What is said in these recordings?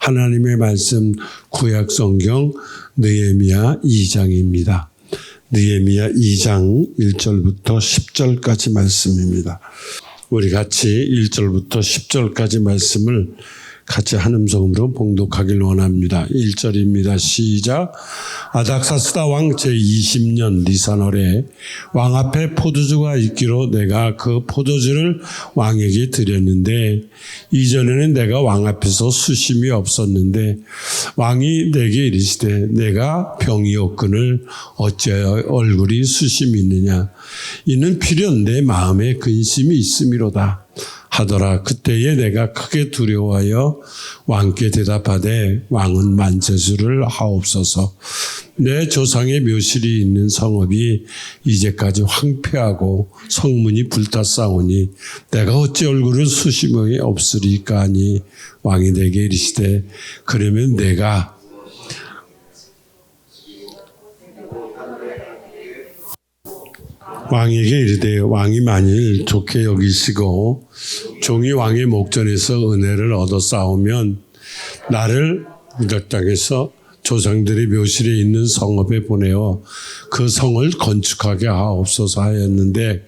하나님의 말씀 구약 성경 느헤미야 2장입니다. 느헤미야 2장 1절부터 10절까지 말씀입니다. 우리 같이 1절부터 10절까지 말씀을 같이 한 음성으로 봉독하길 원합니다. 1절입니다. 시작. 아닥사스다 왕 제20년 니산월에 왕 앞에 포도주가 있기로 내가 그 포도주를 왕에게 드렸는데 이전에는 내가 왕 앞에서 수심이 없었는데 왕이 내게 이르시되 내가 병이 없거늘 어찌하여 얼굴이 수심이 있느냐. 이는 필연 내 마음에 근심이 있음이로다 하더라. 그때에 내가 크게 두려워하여 왕께 대답하되 왕은 만세수를 하옵소서. 내 조상의 묘실이 있는 성읍이 이제까지 황폐하고 성문이 불탔사오니 내가 어찌 얼굴을 수심이 없으리까 하니 왕이 내게 이르시되 그러면 내가 왕에게 이르되 왕이 만일 좋게 여기시고 종이 왕의 목전에서 은혜를 얻어 싸우면 나를 유다 땅에서 조상들의 묘실에 있는 성읍에 보내어 그 성을 건축하게 하옵소서 하였는데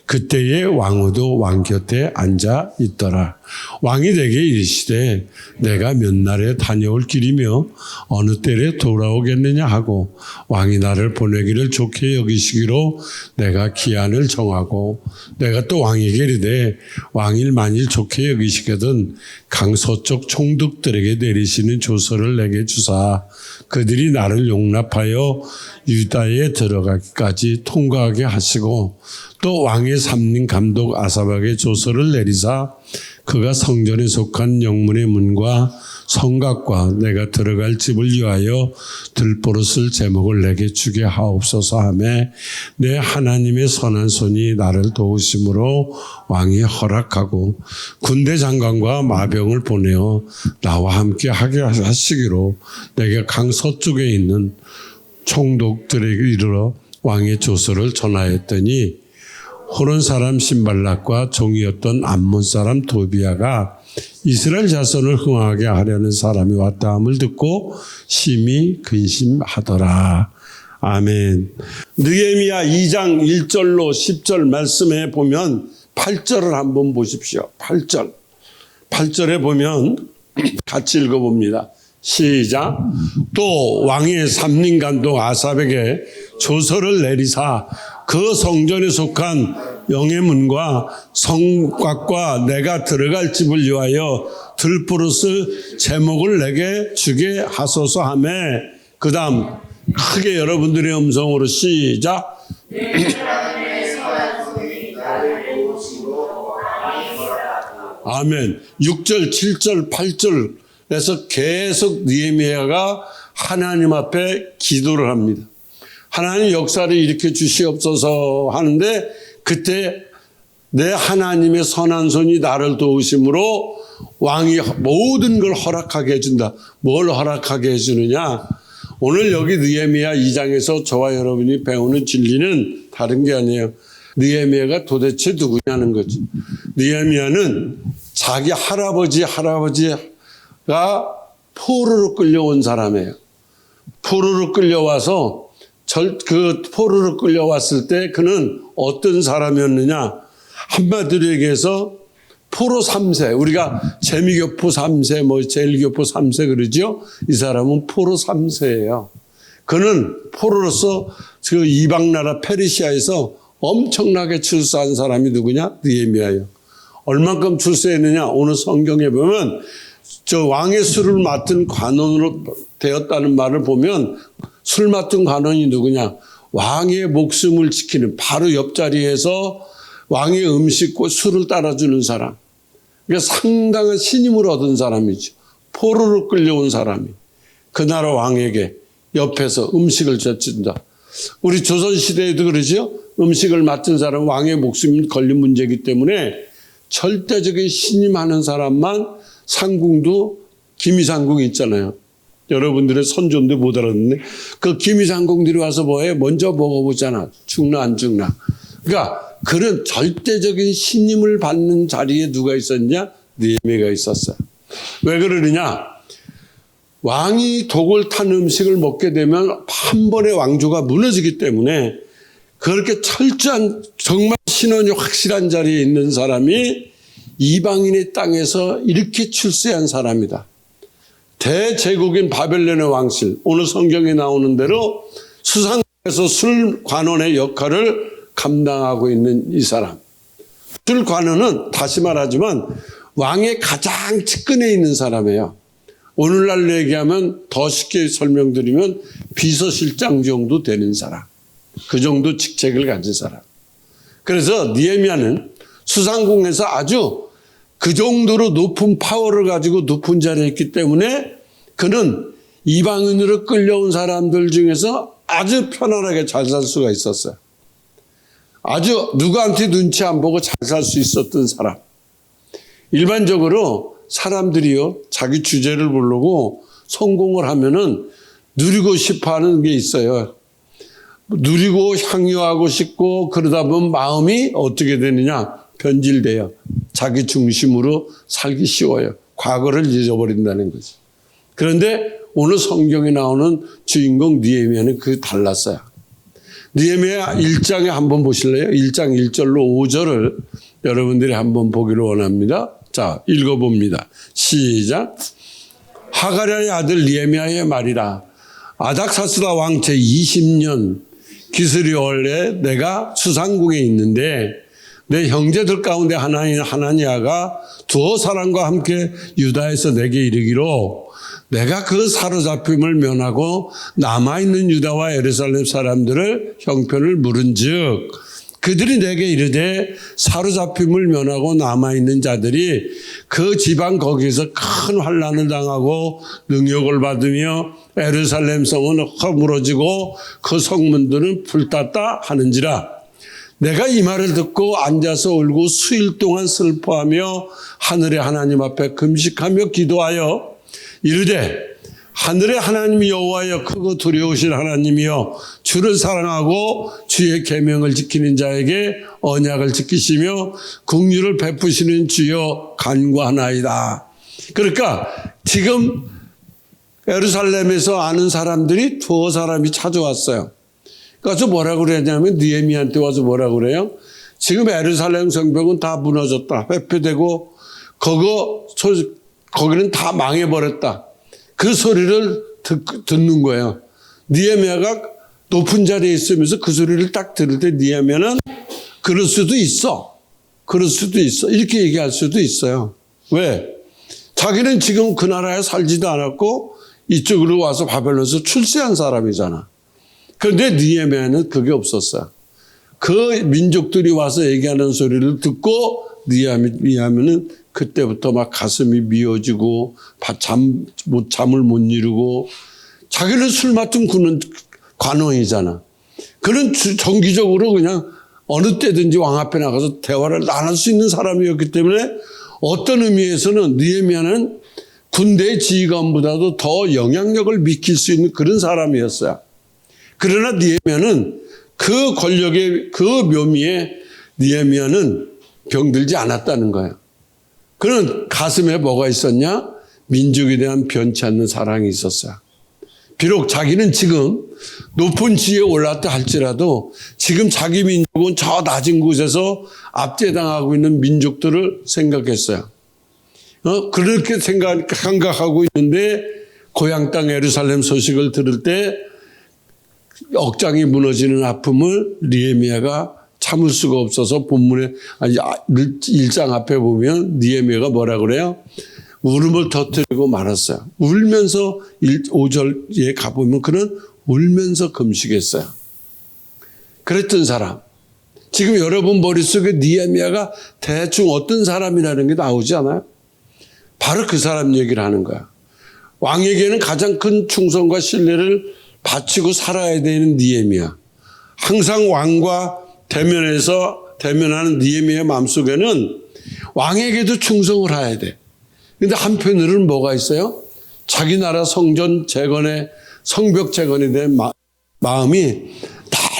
그때에 왕후도 왕 곁에 앉아 있더라. 왕이 내게 이르시되 내가 몇 날에 다녀올 길이며 어느 때에 돌아오겠느냐 하고 왕이 나를 보내기를 좋게 여기시기로 내가 기한을 정하고 내가 또 왕에게 이르되 왕이 만일 좋게 여기시거든 강서쪽 총독들에게 내리시는 조서를 내게 주사 그들이 나를 용납하여 유다에 들어가기까지 통과하게 하시고 또 왕의 삼림 감독 아사박의 조서를 내리사 그가 성전에 속한 영문의 문과 성곽과 내가 들어갈 집을 위하여 들보릇을 제목을 내게 주게 하옵소서 하매 내 하나님의 선한 손이 나를 도우심으로 왕이 허락하고 군대 장관과 마병을 보내어 나와 함께 하게 하시기로 내가 강서쪽에 있는 총독들에게 이르러 왕의 조서를 전하였더니 호론 사람 신발락과 종이었던 암몬 사람 도비아가 이스라엘 자손을 흥하게 하려는 사람이 왔다 함을 듣고 심히 근심하더라. 아멘. 느헤미야 2장 1절로 10절 말씀에 보면 8절을 한번 보십시오. 8절. 8절에 보면 같이 읽어봅니다. 시작. 또 왕의 삼림 감독 아삽에게 조서를 내리사 그 성전에 속한 영의 문과 성곽과 내가 들어갈 집을 위하여 들보릇을 제목을 내게 주게 하소서 하매 그 다음 크게 여러분들의 음성으로 시작. 아멘. 6절 7절 8절에서 계속 느헤미야가 하나님 앞에 기도를 합니다. 하나님 역사를 일으켜 주시옵소서 하는데 그때 내 하나님의 선한 손이 나를 도우심으로 왕이 모든 걸 허락하게 해준다. 뭘 허락하게 해주느냐? 오늘 여기 느헤미야 2장에서 저와 여러분이 배우는 진리는 다른 게 아니에요. 느헤미야가 도대체 누구냐는 거지. 느헤미야는 자기 할아버지가 포로로 끌려온 사람이에요. 포로로 끌려와서 그 포로로 끌려왔을 때 그는 어떤 사람이었느냐? 한마디로 얘기해서 포로 3세, 우리가 재미교포 3세, 제일교포 3세 그러죠? 이 사람은 포로 3세예요. 그는 포로로서 그 이방 나라 페르시아에서 엄청나게 출세한 사람이 누구냐? 느헤미야예요. 얼만큼 출세했느냐? 오늘 성경에 보면 저 왕의 술을 맡은 관원으로 되었다는 말을 보면 술 맡은 관원이 누구냐? 왕의 목숨을 지키는 바로 옆자리에서 왕의 음식과 술을 따라주는 사람. 그러니까 상당한 신임을 얻은 사람이죠. 포로로 끌려온 사람이. 그 나라 왕에게 옆에서 음식을 젖힌다. 우리 조선시대에도 그러죠. 음식을 맡은 사람은 왕의 목숨이 걸린 문제이기 때문에 절대적인 신임하는 사람만 상궁도 기미상궁 있잖아요. 여러분들의 선조인데 못 알았는데 그 기미상궁들이 와서 뭐해? 먼저 먹어보잖아. 죽나 안 죽나. 그러니까 그런 절대적인 신임을 받는 자리에 누가 있었냐? 느헤미야가 있었어요. 왜 그러느냐? 왕이 독을 탄 음식을 먹게 되면 한 번에 왕조가 무너지기 때문에 그렇게 철저한 정말 신원이 확실한 자리에 있는 사람이 이방인의 땅에서 이렇게 출세한 사람이다. 대제국인 바벨론의 왕실, 오늘 성경에 나오는 대로 수상에서 술관원의 역할을 감당하고 있는 이 사람. 술관원은 다시 말하지만 왕의 가장 측근에 있는 사람이에요. 오늘날로 얘기하면 더 쉽게 설명드리면 비서실장 정도 되는 사람. 그 정도 직책을 가진 사람. 그래서 느헤미야는 수상궁에서 아주 그 정도로 높은 파워를 가지고 높은 자리에 있기 때문에 그는 이방인으로 끌려온 사람들 중에서 아주 편안하게 잘 살 수가 있었어요. 아주 누구한테 눈치 안 보고 잘 살 수 있었던 사람. 일반적으로 사람들이요, 자기 주제를 부르고 성공을 하면은 누리고 싶어 하는 게 있어요. 누리고 향유하고 싶고 그러다 보면 마음이 어떻게 되느냐? 변질돼요. 자기 중심으로 살기 쉬워요. 과거를 잊어버린다는 거죠. 그런데 오늘 성경에 나오는 주인공 느헤미야는 그 달랐어요. 느헤미야 1장에 한번 보실래요? 1장 1절로 5절을 여러분들이 한번 보기를 원합니다. 자, 읽어봅니다. 시작. 하가랴의 아들 느헤미야의 말이라. 아닥사스다 왕 제20년 기슬이 원래 내가 수상궁에 있는데 내 형제들 가운데 하나인 하나니아가 두어 사람과 함께 유다에서 내게 이르기로 내가 그 사로잡힘을 면하고 남아있는 유다와 예루살렘 사람들을 형편을 물은즉 그들이 내게 이르되 사로잡힘을 면하고 남아있는 자들이 그 지방 거기에서 큰 환난을 당하고 능욕을 받으며 예루살렘 성은 허물어지고 그 성문들은 불탔다 하는지라. 내가 이 말을 듣고 앉아서 울고 수일 동안 슬퍼하며 하늘의 하나님 앞에 금식하며 기도하여 이르되 하늘의 하나님 여호와여 크고 두려우신 하나님이여 주를 사랑하고 주의 계명을 지키는 자에게 언약을 지키시며 긍휼을 베푸시는 주여 간구하나이다. 그러니까 지금 예루살렘에서 아는 사람들이 두어 사람이 찾아왔어요. 그래서 뭐라고 그러냐면 느헤미야한테 와서 뭐라고 그래요? 지금 예루살렘 성벽은 다 무너졌다. 회폐되고 거기는 다 망해버렸다. 그 소리를 듣는 거예요. 느헤미야가 높은 자리에 있으면서 그 소리를 딱 들을 때 느헤미야는 그럴 수도 있어. 그럴 수도 있어. 이렇게 얘기할 수도 있어요. 왜? 자기는 지금 그 나라에 살지도 않았고 이쪽으로 와서 바벨론에서 출세한 사람이잖아. 그런데 느헤미야는 그게 없었어요. 그 민족들이 와서 얘기하는 소리를 듣고 느헤미야는 그때부터 막 가슴이 미어지고 잠을 못 이루고 자기는 술 맡은 관원이잖아. 그는 정기적으로 그냥 어느 때든지 왕 앞에 나가서 대화를 나눌 수 있는 사람이었기 때문에 어떤 의미에서는 느헤미야는 군대 지휘관보다도 더 영향력을 미칠 수 있는 그런 사람이었어요. 그러나 느헤미야는 그 권력의 그 묘미에 느헤미야는 병들지 않았다는 거예요. 그는 가슴에 뭐가 있었냐? 민족에 대한 변치 않는 사랑이 있었어요. 비록 자기는 지금 높은 지위에 올랐다 할지라도 지금 자기 민족은 저 낮은 곳에서 압제당하고 있는 민족들을 생각했어요. 그렇게 생각하고 있는데 고향 땅 예루살렘 소식을 들을 때 억장이 무너지는 아픔을 느헤미야가 참을 수가 없어서 본문에 1장 앞에 보면 느헤미야가 뭐라 그래요? 울음을 터뜨리고 말았어요. 울면서 5절에 가보면 그는 울면서 금식했어요. 그랬던 사람. 지금 여러분 머릿속에 느헤미야가 대충 어떤 사람이라는 게 나오지 않아요? 바로 그 사람 얘기를 하는 거야. 왕에게는 가장 큰 충성과 신뢰를 바치고 살아야 되는 느헤미야. 항상 왕과 대면하는 느헤미야의 마음속에는 왕에게도 충성을 해야 돼. 근데 한편으로는 뭐가 있어요? 자기 나라 성전 재건에, 성벽 재건에 대한 마음이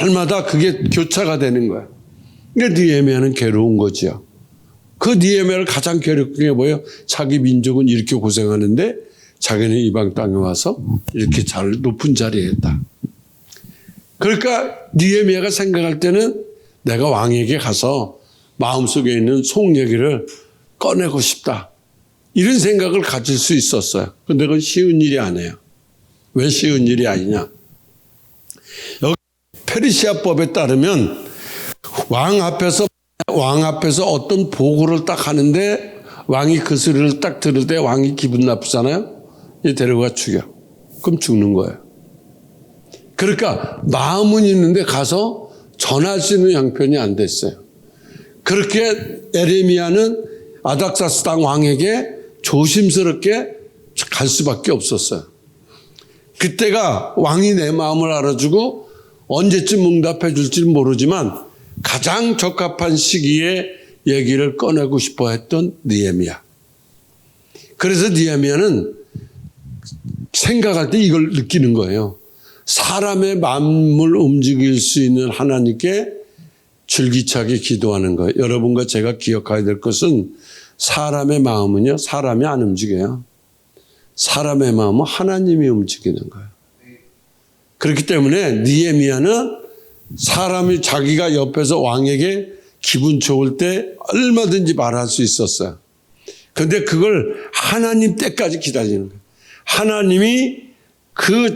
날마다 그게 교차가 되는 거야. 그러니까 느헤미야는 괴로운 거죠. 그 느헤미야를 가장 괴롭게 보여 자기 민족은 이렇게 고생하는데 자기는 이방 땅에 와서 이렇게 잘 높은 자리에 있다. 그러니까 느헤미야가 생각할 때는 내가 왕에게 가서 마음속에 있는 속 얘기를 꺼내고 싶다. 이런 생각을 가질 수 있었어요. 그런데 그건 쉬운 일이 아니에요. 왜 쉬운 일이 아니냐. 여기 페르시아법에 따르면 왕 앞에서 어떤 보고를 딱 하는데 왕이 그 소리를 딱 들을 때 왕이 기분 나쁘잖아요. 이 데려가 죽여. 그럼 죽는 거예요. 그러니까 마음은 있는데 가서 전할 수 있는 형편이 안 됐어요. 그렇게 에레미야는 아닥사스 땅 왕에게 조심스럽게 갈 수밖에 없었어요. 그때가 왕이 내 마음을 알아주고 언제쯤 응답해 줄지는 모르지만 가장 적합한 시기에 얘기를 꺼내고 싶어 했던 느헤미야. 그래서 느헤미야는 생각할 때 이걸 느끼는 거예요. 사람의 마음을 움직일 수 있는 하나님께 줄기차게 기도하는 거예요. 여러분과 제가 기억해야 될 것은 사람의 마음은요, 사람이 안 움직여요. 사람의 마음은 하나님이 움직이는 거예요. 그렇기 때문에 느헤미야는 사람이 자기가 옆에서 왕에게 기분 좋을 때 얼마든지 말할 수 있었어요. 그런데 그걸 하나님 때까지 기다리는 거예요. 하나님이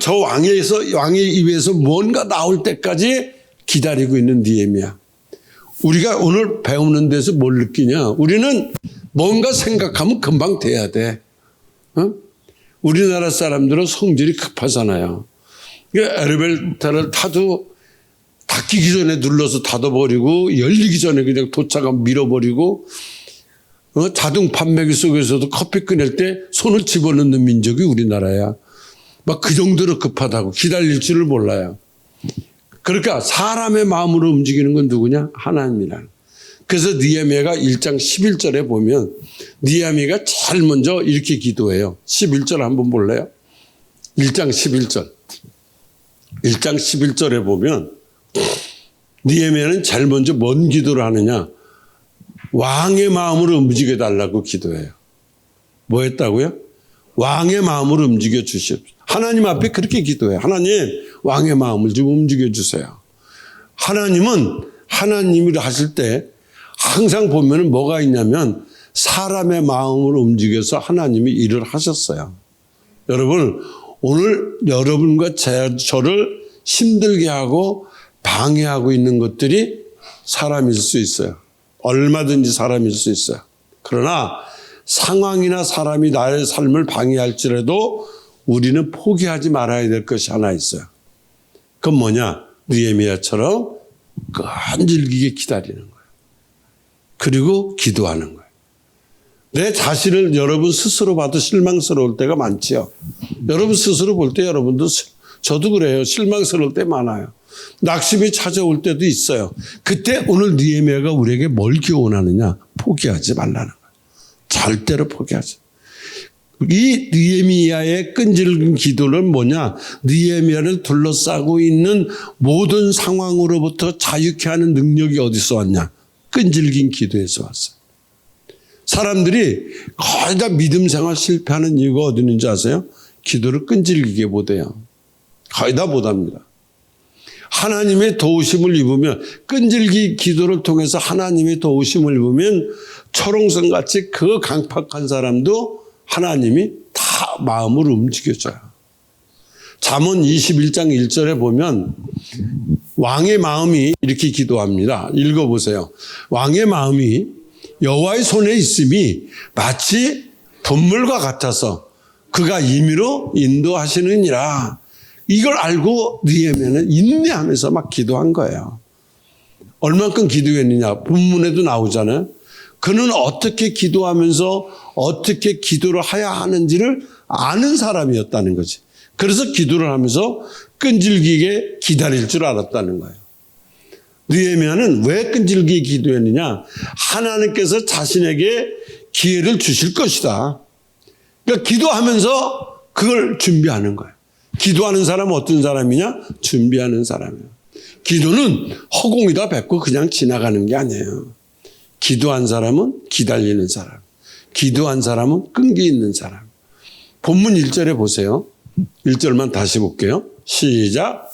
저 왕의 입에서 뭔가 나올 때까지 기다리고 있는 느헤미야. 우리가 오늘 배우는 데서 뭘 느끼냐? 우리는 뭔가 생각하면 금방 돼야 돼. 어? 우리나라 사람들은 성질이 급하잖아요. 엘리베이터를 타도 닫히기 전에 눌러서 닫아버리고 열리기 전에 그냥 도착하면 밀어버리고 자동 판매기 속에서도 커피 꺼낼 때 손을 집어넣는 민족이 우리나라야. 막 그 정도로 급하다고 기다릴 줄을 몰라요. 그러니까 사람의 마음으로 움직이는 건 누구냐? 하나님이라는. 그래서 느헤미야가 1장 11절에 보면 느헤미야가 제일 먼저 이렇게 기도해요. 11절 한번 볼래요? 1장 11절. 1장 11절에 보면 느헤미야는 제일 먼저 뭔 기도를 하느냐? 왕의 마음으로 움직여 달라고 기도해요. 뭐 했다고요? 왕의 마음으로 움직여 주십시오. 하나님 앞에 그렇게 기도해요. 하나님, 왕의 마음을 좀 움직여 주세요. 하나님은 하나님이 하실 때 항상 보면 뭐가 있냐면 사람의 마음으로 움직여서 하나님이 일을 하셨어요. 여러분, 오늘 여러분과 저를 힘들게 하고 방해하고 있는 것들이 사람일 수 있어요. 얼마든지 사람일 수 있어요. 그러나 상황이나 사람이 나의 삶을 방해할지라도 우리는 포기하지 말아야 될 것이 하나 있어요. 그건 뭐냐? 느헤미야처럼 끈질기게 기다리는 거예요. 그리고 기도하는 거예요. 내 자신을 여러분 스스로 봐도 실망스러울 때가 많지요. 여러분 스스로 볼 때 여러분도 저도 그래요. 실망스러울 때 많아요. 낙심이 찾아올 때도 있어요. 그때 오늘 느헤미야가 우리에게 뭘 교훈하느냐? 포기하지 말라는 거예요. 절대로 포기하지. 이 느헤미야의 끈질긴 기도는 뭐냐? 느헤미야를 둘러싸고 있는 모든 상황으로부터 자유케 하는 능력이 어디서 왔냐? 끈질긴 기도에서 왔어요. 사람들이 거의 다 믿음 생활 실패하는 이유가 어디 있는지 아세요? 기도를 끈질기게 못해요. 거의 다 못합니다. 하나님의 도우심을 입으면 끈질기 기도를 통해서 하나님의 도우심을 입으면 철옹성같이 그 강팍한 사람도 하나님이 다 마음을 움직여줘요. 잠언 21장 1절에 보면 왕의 마음이 이렇게 기도합니다. 읽어보세요. 왕의 마음이 여호와의 손에 있음이 마치 분물과 같아서 그가 임의로 인도하시느니라. 이걸 알고 느헤미야는 인내하면서 막 기도한 거예요. 얼만큼 기도했느냐? 본문에도 나오잖아요. 그는 어떻게 기도하면서 어떻게 기도를 해야 하는지를 아는 사람이었다는 거지. 그래서 기도를 하면서 끈질기게 기다릴 줄 알았다는 거예요. 느헤미야는 왜 끈질기게 기도했느냐? 하나님께서 자신에게 기회를 주실 것이다. 그러니까 기도하면서 그걸 준비하는 거예요. 기도하는 사람은 어떤 사람이냐? 준비하는 사람이에요. 기도는 허공에다 뱉고 그냥 지나가는 게 아니에요. 기도한 사람은 기다리는 사람. 기도한 사람은 끈기 있는 사람. 본문 1절에 보세요. 1절만 다시 볼게요. 시작.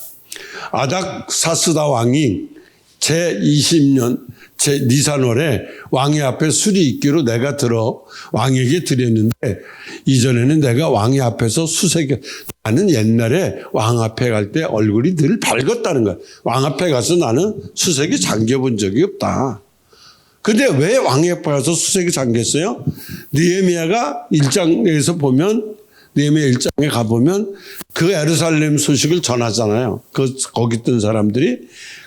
아닥사스다 왕이 제20년 니산월에 왕의 앞에 술이 있기로 내가 들어 왕에게 드렸는데 이전에는 내가 왕의 앞에서 수색해. 나는 옛날에 왕 앞에 갈 때 얼굴이 늘 밝았다는 거야. 왕 앞에 가서 나는 수색이 잠겨본 적이 없다. 근데 왜 왕의 앞에 가서 수색이 잠겼어요? 느헤미야가 1장에서 보면, 느헤미야 1장에 가보면 그 예루살렘 소식을 전하잖아요. 거기 있던 사람들이.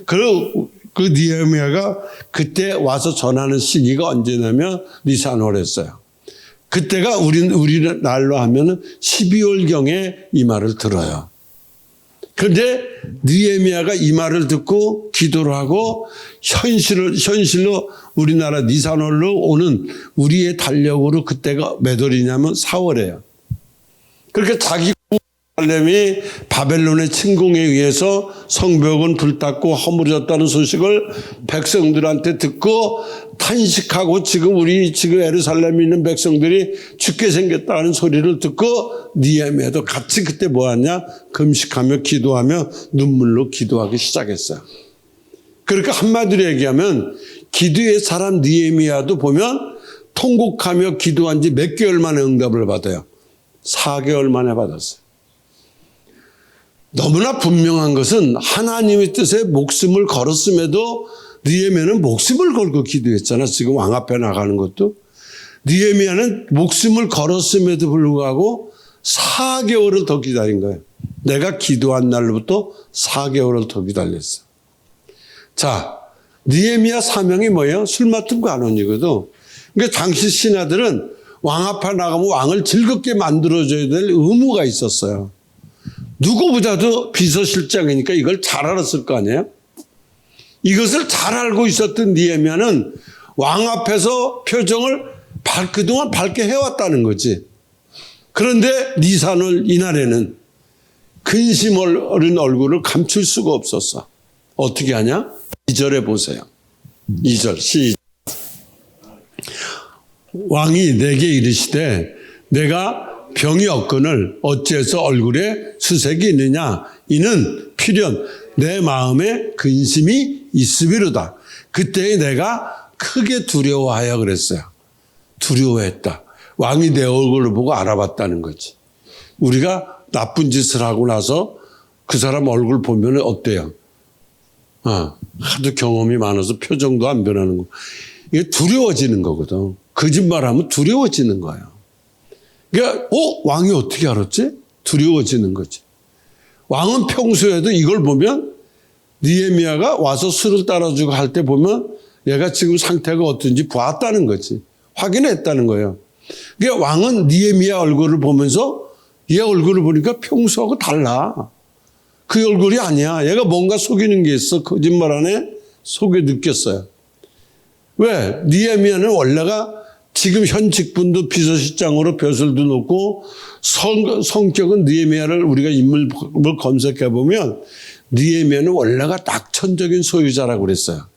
그 느헤미야가 그때 와서 전하는 시기가 언제냐면 니산월이었어요. 그때가 우리날로 하면은 12월경에 이 말을 들어요. 그런데 느헤미야가 이 말을 듣고 기도를 하고 현실로 우리나라 니산월로 오는 우리의 달력으로 그때가 몇 월이냐면 4월이에요. 그러니까 자기 예루살렘이 바벨론의 침공에 의해서 성벽은 불탔고 허물어졌다는 소식을 백성들한테 듣고 탄식하고 지금 예루살렘에 있는 백성들이 죽게 생겼다는 소리를 듣고 느헤미야도 같이 그때 뭐하냐? 금식하며 기도하며 눈물로 기도하기 시작했어요. 그러니까 한마디로 얘기하면 기도의 사람 느헤미야도 보면 통곡하며 기도한 지 몇 개월 만에 응답을 받아요. 4개월 만에 받았어요. 너무나 분명한 것은 하나님의 뜻에 목숨을 걸었음에도 느헤미야는 목숨을 걸고 기도했잖아. 지금 왕 앞에 나가는 것도. 느헤미야는 목숨을 걸었음에도 불구하고 4개월을 더 기다린 거예요. 내가 기도한 날로부터 4개월을 더 기다렸어요. 자, 느헤미야 사명이 뭐예요? 술 맡은 거 안 오니거든. 그러니까 당시 신하들은 왕 앞에 나가면 왕을 즐겁게 만들어줘야 될 의무가 있었어요. 누구보다도 비서실장이니까 이걸 잘 알았을 거 아니에요? 이것을 잘 알고 있었던 느헤미야는 왕 앞에서 표정을 그동안 밝게 해왔다는 거지. 그런데 니산월 이날에는 근심 어린 얼굴을 감출 수가 없었어. 어떻게 하냐? 2절에 보세요. 2절 시작. 왕이 내게 이르시되 내가 병이 없거늘 어째서 얼굴에 수색이 있느냐? 이는 필연 내 마음에 근심이 있음이로다. 그때 내가 크게 두려워하여 그랬어요. 두려워했다. 왕이 내 얼굴을 보고 알아봤다는 거지. 우리가 나쁜 짓을 하고 나서 그 사람 얼굴 보면 어때요? 하도 경험이 많아서 표정도 안 변하는 거. 이게 두려워지는 거거든. 거짓말하면 두려워지는 거예요. 그러니까 왕이 어떻게 알았지? 두려워지는 거지. 왕은 평소에도 이걸 보면 느헤미야가 와서 술을 따라주고 할 때 보면 얘가 지금 상태가 어떤지 봤다는 거지. 확인했다는 거예요. 그러니까 왕은 느헤미야 얼굴을 보면서 얘 얼굴을 보니까 평소하고 달라. 그 얼굴이 아니야. 얘가 뭔가 속이는 게 있어. 거짓말 안에 속에 느꼈어요. 왜? 느헤미야는 원래가 지금 현 직분도 비서실장으로 벼슬도 높고 성격은 느헤미야를 우리가 인물을 검색해 보면 느헤미야는 원래가 낙천적인 소유자라고 그랬어요.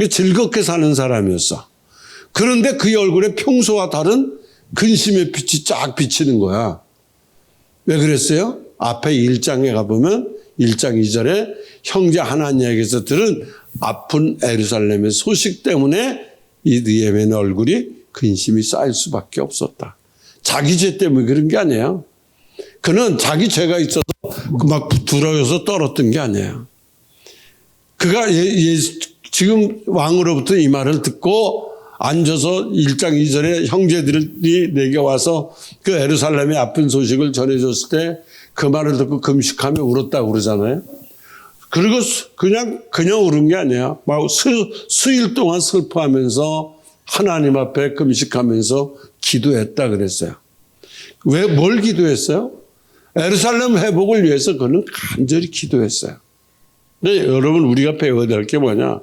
즐겁게 사는 사람이었어. 그런데 그의 얼굴에 평소와 다른 근심의 빛이 쫙 비치는 거야. 왜 그랬어요? 앞에 1장에 가보면 1장 2절에 형제 하나니에게서 들은 아픈 예루살렘의 소식 때문에 이 느헤미야의 얼굴이 근심이 쌓일 수밖에 없었다. 자기 죄 때문에 그런 게 아니에요. 그는 자기 죄가 있어서 막 두려워서 떨었던 게 아니에요. 그가 지금 왕으로부터 이 말을 듣고 앉아서 1장 2절에 형제들이 내게 와서 그 예루살렘의 아픈 소식을 전해줬을 때 그 말을 듣고 금식하며 울었다고 그러잖아요. 그리고 그냥 울은 게 아니야. 막 수일 동안 슬퍼하면서 하나님 앞에 금식하면서 기도했다 그랬어요. 왜 뭘 기도했어요? 예루살렘 회복을 위해서 그는 간절히 기도했어요. 근데 여러분 우리가 배워야 될 게 뭐냐?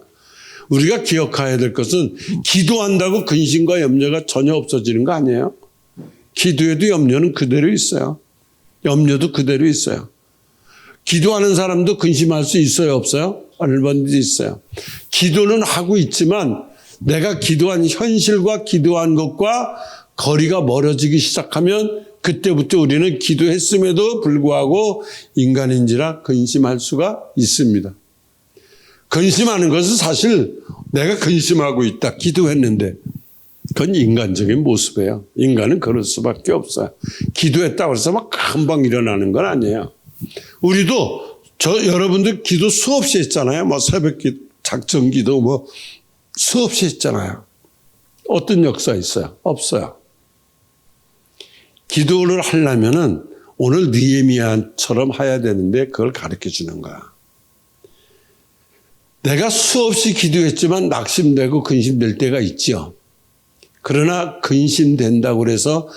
우리가 기억해야 될 것은 기도한다고 근심과 염려가 전혀 없어지는 거 아니에요. 기도에도 염려는 그대로 있어요. 염려도 그대로 있어요. 기도하는 사람도 근심할 수 있어요, 없어요? 얼마든지 있어요. 기도는 하고 있지만 내가 기도한 현실과 기도한 것과 거리가 멀어지기 시작하면 그때부터 우리는 기도했음에도 불구하고 인간인지라 근심할 수가 있습니다. 근심하는 것은 사실 내가 근심하고 있다. 기도했는데 그건 인간적인 모습이에요. 인간은 그럴 수밖에 없어요. 기도했다고 해서 막 금방 일어나는 건 아니에요. 우리도 여러분들 기도 수없이 했잖아요. 뭐 새벽 기도, 작전 기도 뭐 수없이 했잖아요. 어떤 역사 있어요? 없어요. 기도를 하려면은 오늘 느헤미야처럼 해야 되는데 그걸 가르쳐 주는 거야. 내가 수없이 기도했지만 낙심되고 근심될 때가 있죠. 그러나 근심된다고 해서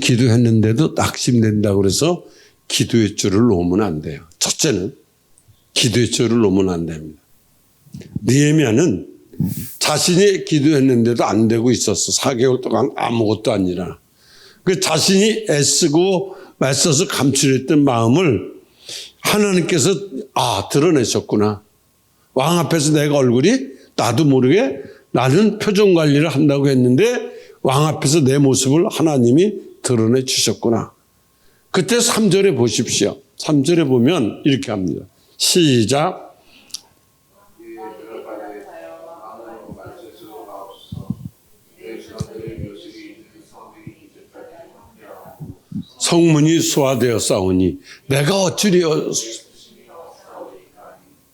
기도했는데도 낙심된다고 해서 기도의 줄을 놓으면 안 돼요. 첫째는 기도의 줄을 놓으면 안 됩니다. 느헤미야는 자신이 기도했는데도 안 되고 있었어. 4개월 동안 아무것도 안 일어나. 그 자신이 애쓰고 맞서서 감출했던 마음을 하나님께서 드러내셨구나. 왕 앞에서 내가 얼굴이 나도 모르게 나는 표정 관리를 한다고 했는데 왕 앞에서 내 모습을 하나님이 드러내 주셨구나. 그때 3절에 보십시오. 3절에 보면 이렇게 합니다. 시작. 성문이 소화되어 싸우니 내가 어찌리여.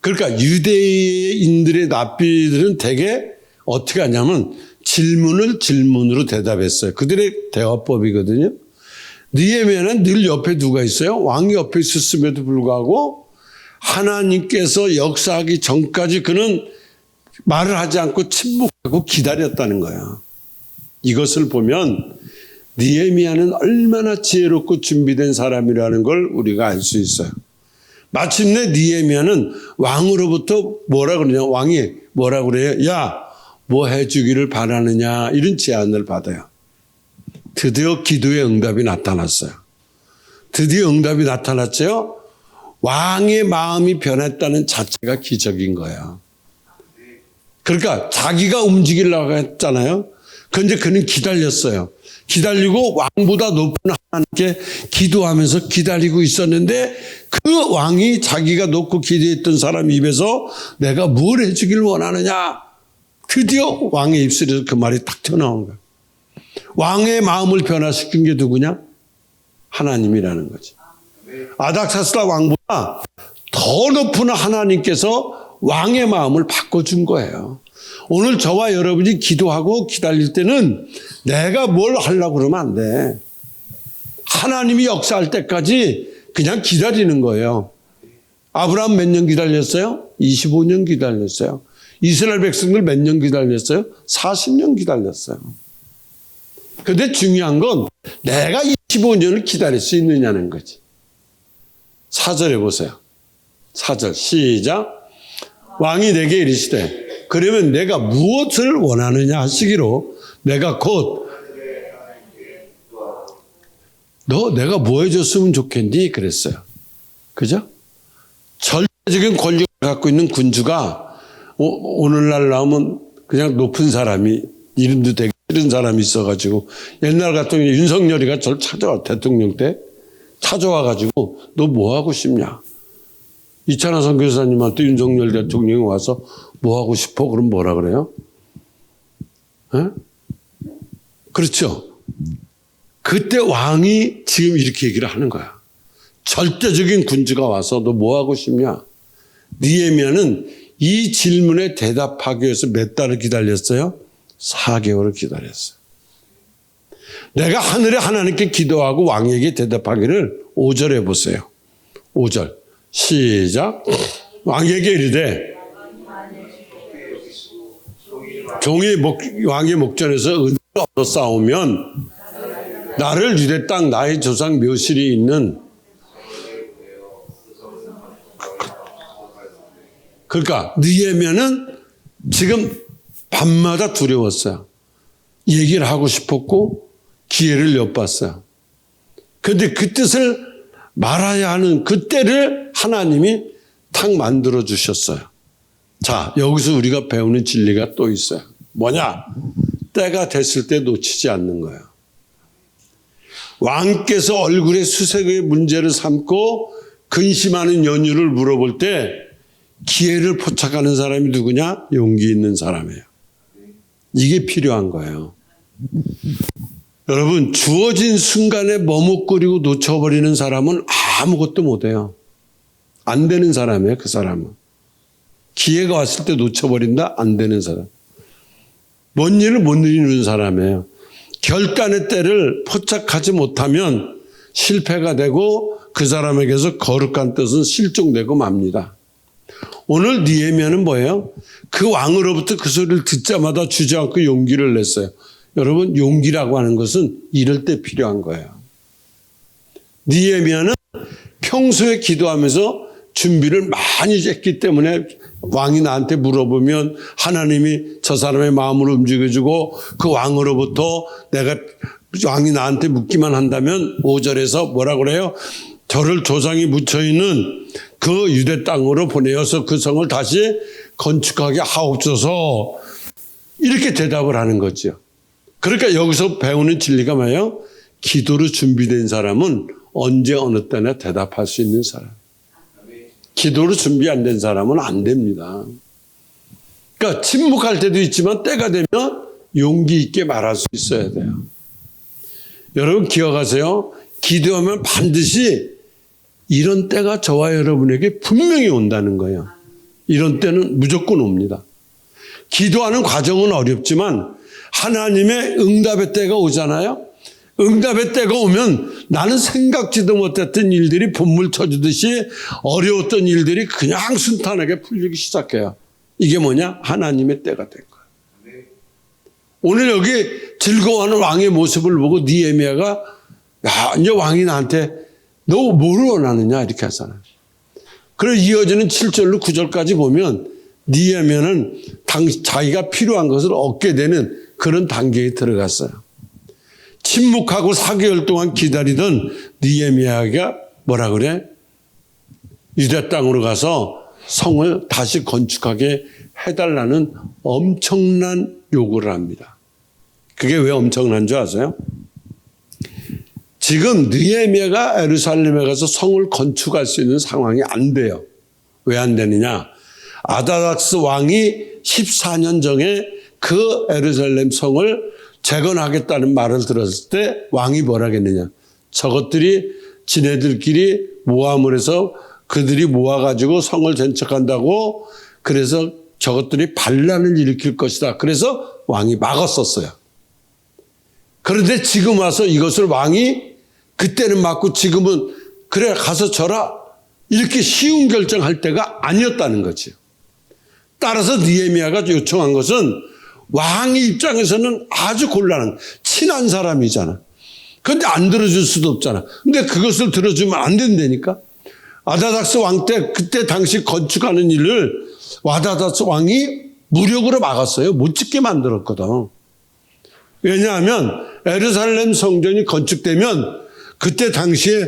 그러니까 유대인들의 납비들은 대개 어떻게 하냐면 질문을 질문으로 대답했어요. 그들의 대화법이거든요. 느헤미야는 늘 옆에 누가 있어요? 왕이 옆에 있었음에도 불구하고 하나님께서 역사하기 전까지 그는 말을 하지 않고 침묵하고 기다렸다는 거야. 이것을 보면 느헤미야는 얼마나 지혜롭고 준비된 사람이라는 걸 우리가 알 수 있어요. 마침내 느헤미야는 왕으로부터 뭐라 그러냐? 왕이 뭐라 그래요? 야, 뭐 해주기를 바라느냐? 이런 제안을 받아요. 드디어 기도의 응답이 나타났어요. 드디어 응답이 나타났죠? 왕의 마음이 변했다는 자체가 기적인 거예요. 그러니까 자기가 움직이려고 했잖아요. 그런데 그는 기다렸어요. 기다리고 왕보다 높은 하나님께 기도하면서 기다리고 있었는데 그 왕이 자기가 놓고 기도했던 사람 입에서 내가 뭘 해주길 원하느냐. 드디어 왕의 입술에서 그 말이 딱 튀어나온 거예요. 왕의 마음을 변화시킨 게 누구냐? 하나님이라는 거지. 아닥사스다 왕보다 더 높은 하나님께서 왕의 마음을 바꿔준 거예요. 오늘 저와 여러분이 기도하고 기다릴 때는 내가 뭘 하려고 그러면 안 돼. 하나님이 역사할 때까지 그냥 기다리는 거예요. 아브라함 몇 년 기다렸어요? 25년 기다렸어요. 이스라엘 백성들 몇 년 기다렸어요? 40년 기다렸어요. 그런데 중요한 건 내가 25년을 기다릴 수 있느냐는 거지. 4절에 보세요. 4절 시작. 왕이 내게 이르시되 그러면 내가 무엇을 원하느냐 하시기로 내가 곧 너 내가 뭐 해줬으면 좋겠니? 그랬어요. 그죠? 절대적인 권력을 갖고 있는 군주가 오늘날 나오면 그냥 높은 사람이 이름도 되게 싫은 사람이 있어가지고 옛날 같은 경우 윤석열이가 저를 찾아와 대통령 때 찾아와가지고 너 뭐 하고 싶냐? 이찬화 선교사님한테 윤석열 대통령이 와서 뭐 하고 싶어? 그럼 뭐라 그래요? 에? 그렇죠. 그때 왕이 지금 이렇게 얘기를 하는 거야. 절대적인 군주가 와서 너 뭐 하고 싶냐? 느헤미야는 이 질문에 대답하기 위해서 몇 달을 기다렸어요? 4개월을 기다렸어요. 내가 하늘에 하나님께 기도하고 왕에게 대답하기를 5절에 보세요. 5절 시작. 왕에게 이르되 왕의 목전에서 은혜를 얻어 싸우면 나를 유대 땅 나의 조상 묘실이 있는 그러니까 느헤미야는 지금 밤마다 두려웠어요. 얘기를 하고 싶었고 기회를 엿봤어요. 그런데 그 뜻을 말아야 하는 그 때를 하나님이 탁 만들어 주셨어요. 자, 여기서 우리가 배우는 진리가 또 있어요. 뭐냐? 때가 됐을 때 놓치지 않는 거예요. 왕께서 얼굴에 수색의 문제를 삼고 근심하는 연유를 물어볼 때 기회를 포착하는 사람이 누구냐? 용기 있는 사람이에요. 이게 필요한 거예요. 여러분, 주어진 순간에 머뭇거리고 놓쳐버리는 사람은 아무것도 못해요. 안 되는 사람이에요, 그 사람은. 기회가 왔을 때 놓쳐버린다? 안 되는 사람. 뭔 일을 못 이루는 사람이에요. 결단의 때를 포착하지 못하면 실패가 되고 그 사람에게서 거룩한 뜻은 실종되고 맙니다. 오늘 느헤미야는 뭐예요? 그 왕으로부터 그 소리를 듣자마자 주저앉고 용기를 냈어요. 여러분, 용기라고 하는 것은 이럴 때 필요한 거예요. 느헤미야는 평소에 기도하면서 준비를 많이 했기 때문에 왕이 나한테 물어보면 하나님이 저 사람의 마음을 움직여주고 그 왕으로부터 내가 왕이 나한테 묻기만 한다면 5절에서 뭐라 그래요? 저를 조상이 묻혀있는 그 유대 땅으로 보내어서 그 성을 다시 건축하게 하옵소서, 이렇게 대답을 하는 거죠. 그러니까 여기서 배우는 진리가 뭐예요? 기도로 준비된 사람은 언제 어느 때나 대답할 수 있는 사람. 기도로 준비 안 된 사람은 안 됩니다. 그러니까 침묵할 때도 있지만 때가 되면 용기 있게 말할 수 있어야 돼요. 여러분 기억하세요. 기도하면 반드시 이런 때가 저와 여러분에게 분명히 온다는 거예요. 이런 때는 무조건 옵니다. 기도하는 과정은 어렵지만 하나님의 응답의 때가 오잖아요. 응답의 때가 오면 나는 생각지도 못했던 일들이 분물 쳐주듯이 어려웠던 일들이 그냥 순탄하게 풀리기 시작해요. 이게 뭐냐? 하나님의 때가 된 거예요. 오늘 여기 즐거워하는 왕의 모습을 보고 느헤미야가 야, 이제 왕이 나한테 너 뭘 원하느냐 이렇게 하잖아요. 그리고 이어지는 7절로 9절까지 보면 느헤미야는 자기가 필요한 것을 얻게 되는 그런 단계에 들어갔어요. 침묵하고 4개월 동안 기다리던 느헤미야가 뭐라 그래? 유대 땅으로 가서 성을 다시 건축하게 해달라는 엄청난 요구를 합니다. 그게 왜 엄청난 줄 아세요? 지금 느헤미야가 예루살렘에 가서 성을 건축할 수 있는 상황이 안 돼요. 왜 안 되느냐? 아다닥스 왕이 14년 전에 그 예루살렘 성을 재건하겠다는 말을 들었을 때 왕이 뭐라 했느냐? 저것들이 지네들끼리 모함을 해서 그들이 모아가지고 성을 건축한다고, 그래서 저것들이 반란을 일으킬 것이다. 그래서 왕이 막았었어요. 그런데 지금 와서 이것을 왕이 그때는 막고 지금은 그래 가서 져라 이렇게 쉬운 결정할 때가 아니었다는 거죠. 따라서 느헤미야가 요청한 것은 왕의 입장에서는 아주 곤란한 친한 사람이잖아. 그런데 안 들어줄 수도 없잖아. 근데 그것을 들어주면 안 된다니까. 아다닥스 왕 때 그때 당시 건축하는 일을 아다닥스 왕이 무력으로 막았어요. 못 짓게 만들었거든. 왜냐하면 예루살렘 성전이 건축되면 그때 당시에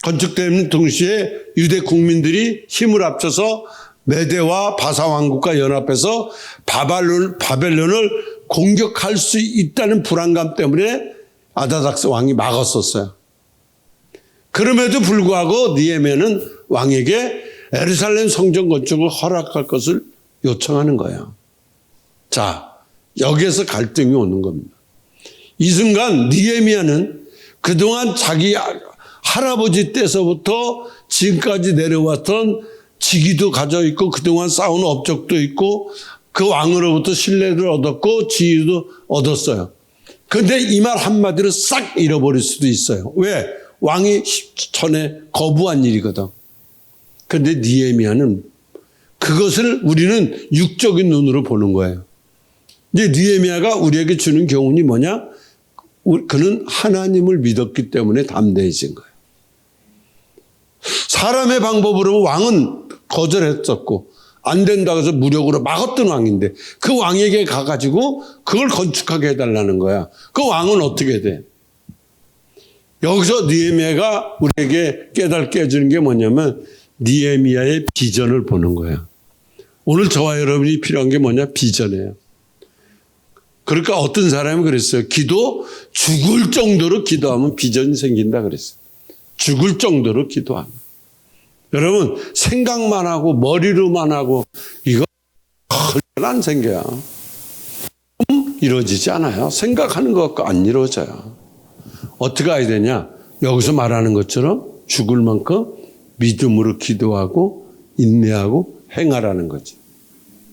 건축되는 동시에 유대 국민들이 힘을 합쳐서 메대와 바사 왕국과 연합해서 바벨론을 공격할 수 있다는 불안감 때문에 아다닥스 왕이 막았었어요. 그럼에도 불구하고 느헤미야는 왕에게 예루살렘 성전 건축을 허락할 것을 요청하는 거예요. 자, 여기에서 갈등이 오는 겁니다. 이 순간 느헤미야는 그동안 자기 할아버지 때서부터 지금까지 내려왔던 직위도 가져 있고 그동안 쌓은 업적도 있고 그 왕으로부터 신뢰를 얻었고 지위도 얻었어요. 그런데 이 말 한마디로 싹 잃어버릴 수도 있어요. 왜? 왕이 전에 거부한 일이거든. 그런데 느헤미야는 그것을 우리는 육적인 눈으로 보는 거예요. 이제 느헤미야가 우리에게 주는 교훈이 뭐냐? 그는 하나님을 믿었기 때문에 담대해진 거예요. 사람의 방법으로 왕은 거절했었고 안 된다고 해서 무력으로 막았던 왕인데 그 왕에게 가가지고 그걸 건축하게 해달라는 거야. 그 왕은 어떻게 돼? 여기서 느헤미야가 우리에게 깨닫게 해주는 게 뭐냐면 느헤미야의 비전을 보는 거야. 오늘 저와 여러분이 필요한 게 뭐냐? 비전이에요. 그러니까 어떤 사람이 그랬어요. 죽을 정도로 기도하면 비전이 생긴다 그랬어요. 죽을 정도로 기도하면. 여러분, 생각만 하고 머리로만 하고 이거 안 생겨요. 이루어지지 않아요. 생각하는 것 같고 안 이루어져요. 어떻게 해야 되냐? 여기서 말하는 것처럼 죽을 만큼 믿음으로 기도하고 인내하고 행하라는 거죠.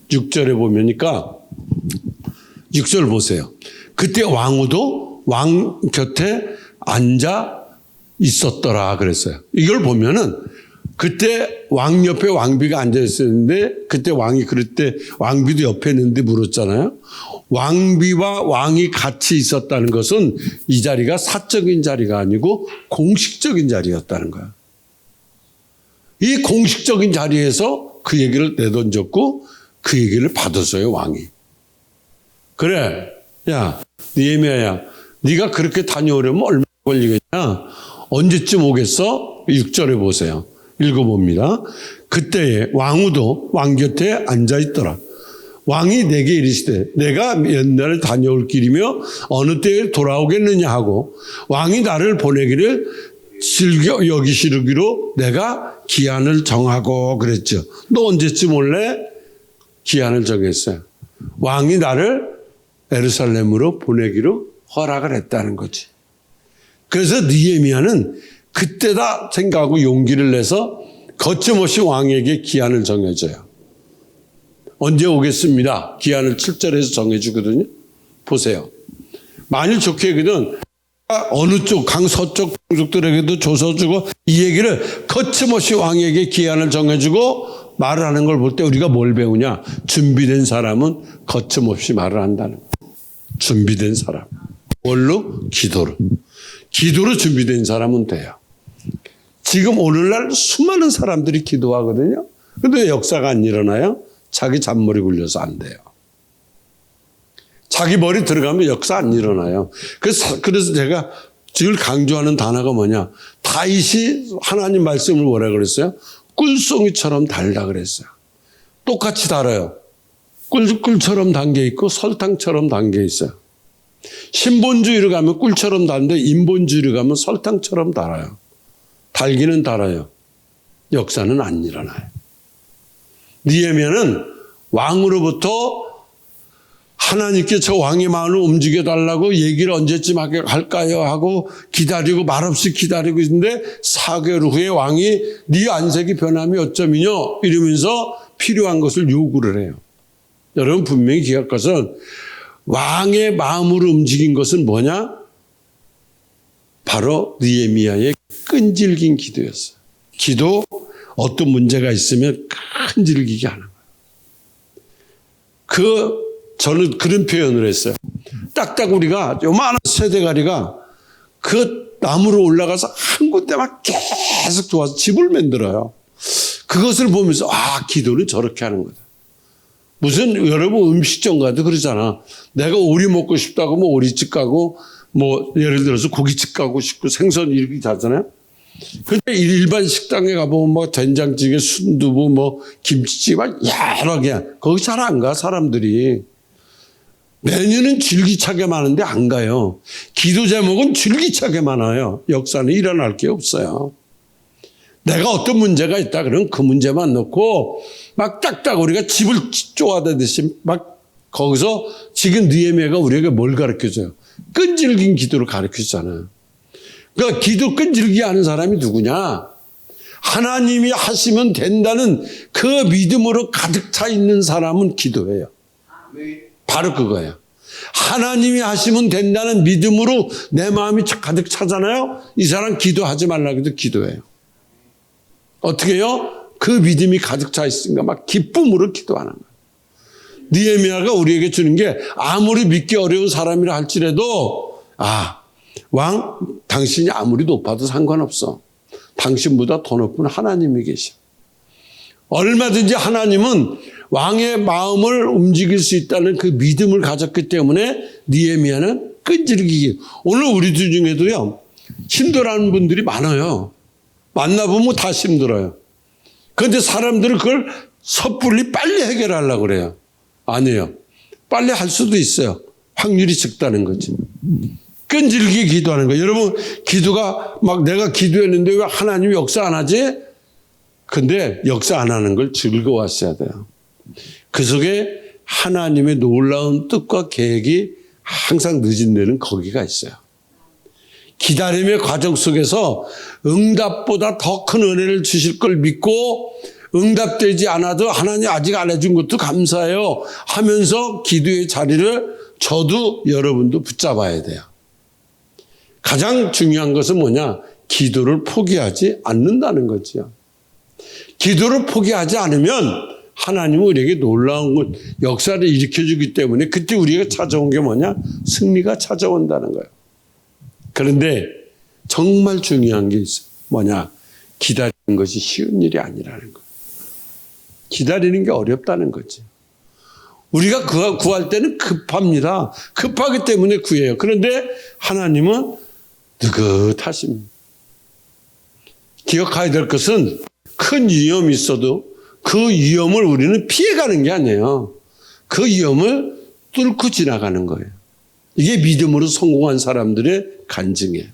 6절에 보면니까 6절 보세요. 그때 왕후도 왕 곁에 앉아 있었더라 그랬어요. 이걸 보면은 그때 왕 옆에 왕비가 앉아 있었는데 그때 왕이 그럴 때 왕비도 옆에 있는데 물었잖아요. 왕비와 왕이 같이 있었다는 것은 이 자리가 사적인 자리가 아니고 공식적인 자리였다는 거야. 이 공식적인 자리에서 그 얘기를 내던졌고 그 얘기를 받았어요, 왕이. 그래, 야, 느헤미야야, 네가 그렇게 다녀오려면 얼마나 걸리겠냐? 언제쯤 오겠어? 6절에 보세요. 읽어봅니다. 그때에 왕후도 왕 곁에 앉아있더라. 왕이 내게 이르시되 내가 몇 날을 다녀올 길이며 어느 때에 돌아오겠느냐 하고 왕이 나를 보내기를 즐겨 여기시기로 내가 기한을 정하고 그랬죠. 너 언제쯤 올래? 기한을 정했어요. 왕이 나를 예루살렘으로 보내기로 허락을 했다는 거지. 그래서 느헤미야는 그때다 생각하고 용기를 내서 거침없이 왕에게 기한을 정해줘요. 언제 오겠습니다. 기한을 7절에서 정해주거든요. 보세요. 만일 좋게 여기든 어느 쪽 강서쪽 종족들에게도 조서주고 이 얘기를 거침없이 왕에게 기한을 정해주고 말을 하는 걸 볼 때 우리가 뭘 배우냐. 준비된 사람은 거침없이 말을 한다는 거예요. 준비된 사람. 뭘로? 기도로. 기도로 준비된 사람은 돼요. 지금 오늘날 수많은 사람들이 기도하거든요. 근데 역사가 안 일어나요? 자기 잔머리 굴려서 안 돼요. 자기 머리 들어가면 역사 안 일어나요. 그래서 제가 늘 강조하는 단어가 뭐냐. 다윗이 하나님 말씀을 뭐라 그랬어요? 꿀송이처럼 달다 그랬어요. 똑같이 달아요. 꿀처럼 담겨 있고 설탕처럼 담겨 있어요. 신본주의로 가면 꿀처럼 달는데 인본주의로 가면 설탕처럼 달아요. 달기는 달아요. 역사는 안 일어나요. 느헤미야는 왕으로부터 하나님께 저 왕의 마음을 움직여달라고 얘기를 언제쯤 할까요 하고 기다리고 말없이 기다리고 있는데 4개월 후에 왕이 네 안색이 변함이 어쩌미뇨 이러면서 필요한 것을 요구를 해요. 여러분 분명히 기억할 것은 왕의 마음으로 움직인 것은 뭐냐? 바로 느헤미야의 끈질긴 기도였어요. 기도 어떤 문제가 있으면 끈질기게 하는 거예요. 저는 그런 표현을 했어요. 딱딱 우리가 요만한 세대가리가 그 나무로 올라가서 한 군데만 계속 좋아서 집을 만들어요. 그것을 보면서 기도는 저렇게 하는 거다. 무슨 여러분 음식점 가도 그러잖아. 내가 오리 먹고 싶다고 뭐 오리집 가고 뭐 예를 들어서 고깃집 가고 싶고 생선 이렇게 하잖아요. 근데 일반 식당에 가보면 뭐 된장찌개, 순두부, 뭐 김치찌개 여러 개. 거기 잘 안 가 사람들이. 메뉴는 줄기차게 많은데 안 가요. 기도 제목은 줄기차게 많아요. 역사는 일어날 게 없어요. 내가 어떤 문제가 있다 그러면 그 문제만 넣고 막 딱딱 우리가 집을 쪼아대듯이 막 거기서 지금 느헤미야가 우리에게 뭘 가르쳐줘요? 끈질긴 기도를 가르쳐주잖아요. 그러니까 기도 끈질기게 하는 사람이 누구냐? 하나님이 하시면 된다는 그 믿음으로 가득 차 있는 사람은 기도해요. 바로 그거예요. 하나님이 하시면 된다는 믿음으로 내 마음이 가득 차잖아요. 이 사람 기도하지 말라고 해도 기도해요. 어떻게 해요? 그 믿음이 가득 차 있으니까 막 기쁨으로 기도하는 거예요. 느헤미야가 우리에게 주는 게 아무리 믿기 어려운 사람이라 할지라도 왕 당신이 아무리 높아도 상관없어. 당신보다 더 높은 하나님이 계셔. 얼마든지 하나님은 왕의 마음을 움직일 수 있다는 그 믿음을 가졌기 때문에 느헤미야는 끈질기게. 오늘 우리들 중에도요. 힘들어하는 분들이 많아요. 만나보면 다 힘들어요. 그런데 사람들은 그걸 섣불리 빨리 해결하려고 그래요. 아니에요. 빨리 할 수도 있어요. 확률이 적다는 거지. 끈질기게 기도하는 거예요. 여러분, 기도가 막 내가 기도했는데 왜 하나님이 역사 안 하지? 근데 역사 안 하는 걸 즐거워하셔야 돼요. 그 속에 하나님의 놀라운 뜻과 계획이 항상 늦은 데는 거기가 있어요. 기다림의 과정 속에서 응답보다 더 큰 은혜를 주실 걸 믿고 응답되지 않아도 하나님 아직 안 해준 것도 감사해요 하면서 기도의 자리를 저도 여러분도 붙잡아야 돼요. 가장 중요한 것은 뭐냐? 기도를 포기하지 않는다는 거죠. 기도를 포기하지 않으면 하나님은 우리에게 놀라운 역사를 일으켜주기 때문에 그때 우리가 찾아온 게 뭐냐? 승리가 찾아온다는 거예요. 그런데 정말 중요한 게 있어요. 뭐냐? 기다리는 것이 쉬운 일이 아니라는 거예요. 기다리는 게 어렵다는 거지. 우리가 구할 때는 급합니다. 급하기 때문에 구해요. 그런데 하나님은 느긋하십니다. 기억해야 될 것은 큰 위험이 있어도 그 위험을 우리는 피해가는 게 아니에요. 그 위험을 뚫고 지나가는 거예요. 이게 믿음으로 성공한 사람들의 간증이에요.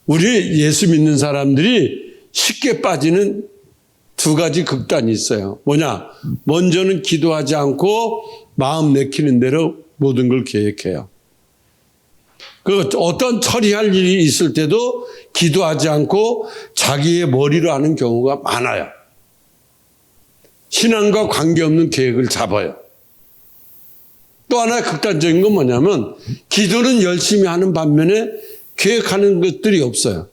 우리 예수 믿는 사람들이 쉽게 빠지는 두 가지 극단이 있어요. 뭐냐? 먼저는 기도하지 않고 마음 내키는 대로 모든 걸 계획해요. 그 어떤 처리할 일이 있을 때도 기도하지 않고 자기의 머리로 하는 경우가 많아요. 신앙과 관계없는 계획을 잡아요. 또 하나의 극단적인 건 뭐냐면 기도는 열심히 하는 반면에 계획하는 것들이 없어요.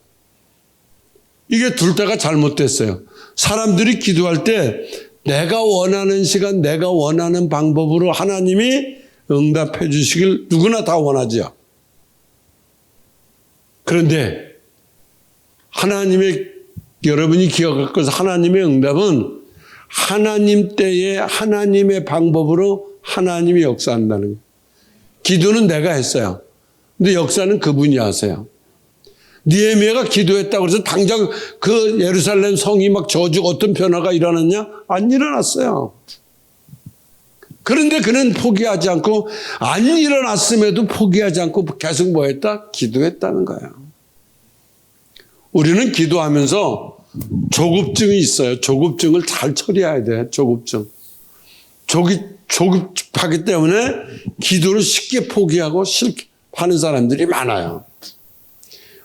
이게 둘 다가 잘못됐어요. 사람들이 기도할 때 내가 원하는 시간, 내가 원하는 방법으로 하나님이 응답해 주시길 누구나 다 원하죠. 그런데 여러분이 기억할 것은 하나님의 응답은 하나님 때에 하나님의 방법으로 하나님이 역사한다는 거예요. 기도는 내가 했어요. 근데 역사는 그분이 하세요. 느헤미야가 기도했다고 해서 당장 그 예루살렘 성이 막 저주고 어떤 변화가 일어났냐? 안 일어났어요. 그런데 그는 포기하지 않고 안 일어났음에도 포기하지 않고 계속 뭐 했다? 기도했다는 거예요. 우리는 기도하면서 조급증이 있어요. 조급증을 잘 처리해야 돼. 조급증. 조급하기 때문에 기도를 쉽게 포기하고 하는 사람들이 많아요.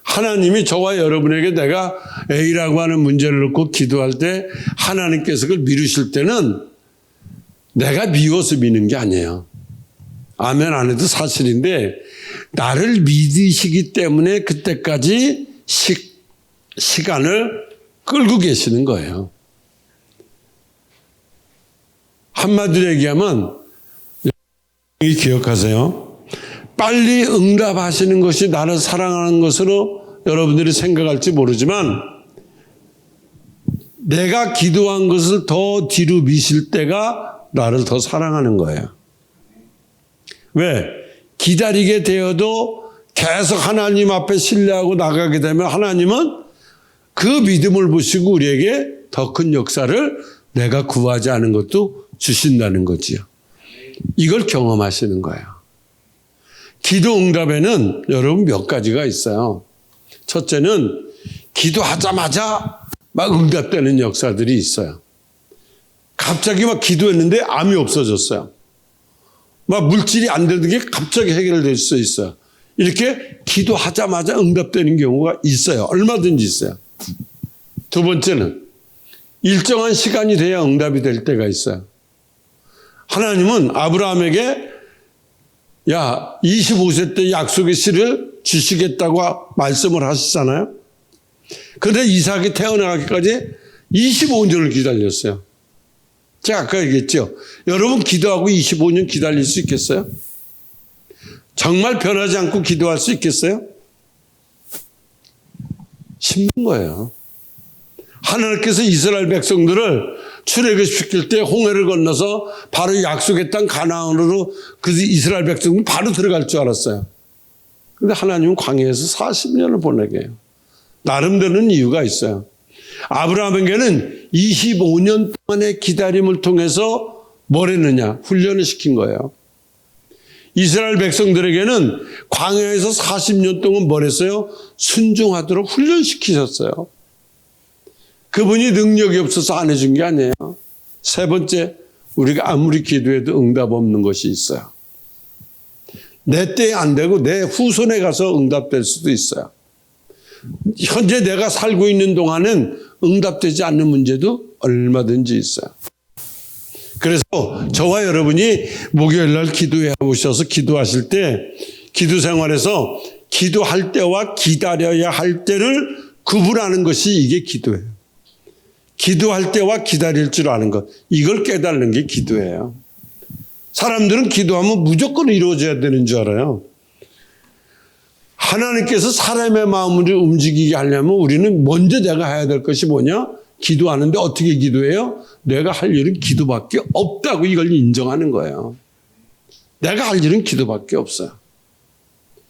하나님이 저와 여러분에게 내가 A라고 하는 문제를 놓고 기도할 때 하나님께서 그걸 미루실 때는 내가 미워서 미는 게 아니에요. 아멘 안 해도 사실인데 나를 믿으시기 때문에 그때까지 시간을 끌고 계시는 거예요. 한마디로 얘기하면 기억하세요. 빨리 응답하시는 것이 나를 사랑하는 것으로 여러분들이 생각할지 모르지만 내가 기도한 것을 더 뒤로 미실 때가 나를 더 사랑하는 거예요. 왜? 기다리게 되어도 계속 하나님 앞에 신뢰하고 나가게 되면 하나님은 그 믿음을 보시고 우리에게 더 큰 역사를 내가 구하지 않은 것도 주신다는 거지요. 이걸 경험하시는 거예요. 기도 응답에는 여러분 몇 가지가 있어요. 첫째는 기도하자마자 막 응답되는 역사들이 있어요. 갑자기 막 기도했는데 암이 없어졌어요. 막 물질이 안 되는 게 갑자기 해결될 수 있어요. 이렇게 기도하자마자 응답되는 경우가 있어요. 얼마든지 있어요. 두 번째는 일정한 시간이 돼야 응답이 될 때가 있어요. 하나님은 아브라함에게 25세 때 약속의 씨를 주시겠다고 말씀을 하시잖아요. 그런데 이삭이 태어나기까지 25년을 기다렸어요. 제가 아까 얘기했죠. 여러분 기도하고 25년 기다릴 수 있겠어요? 정말 변하지 않고 기도할 수 있겠어요? 힘든 거예요. 하나님께서 이스라엘 백성들을 출애굽시킬 때 홍해를 건너서 바로 약속의 땅 가나안으로 그 이스라엘 백성은 바로 들어갈 줄 알았어요. 그런데 하나님은 광야에서 40년을 보내게 해요. 나름대로는 이유가 있어요. 아브라함에게는 25년 동안의 기다림을 통해서 뭘 했느냐? 훈련을 시킨 거예요. 이스라엘 백성들에게는 광야에서 40년 동안 뭘 했어요? 순종하도록 훈련시키셨어요. 그분이 능력이 없어서 안 해준 게 아니에요. 세 번째, 우리가 아무리 기도해도 응답 없는 것이 있어요. 내 때에 안 되고 내 후손에 가서 응답될 수도 있어요. 현재 내가 살고 있는 동안은 응답되지 않는 문제도 얼마든지 있어요. 그래서 저와 여러분이 목요일 날 기도해 오셔서 기도하실 때 기도 생활에서 기도할 때와 기다려야 할 때를 구분하는 것이 이게 기도예요. 기도할 때와 기다릴 줄 아는 것, 이걸 깨달는 게 기도예요. 사람들은 기도하면 무조건 이루어져야 되는 줄 알아요. 하나님께서 사람의 마음을 움직이게 하려면 우리는 먼저 내가 해야 될 것이 뭐냐? 기도하는데 어떻게 기도해요? 내가 할 일은 기도밖에 없다고 이걸 인정하는 거예요. 내가 할 일은 기도밖에 없어요.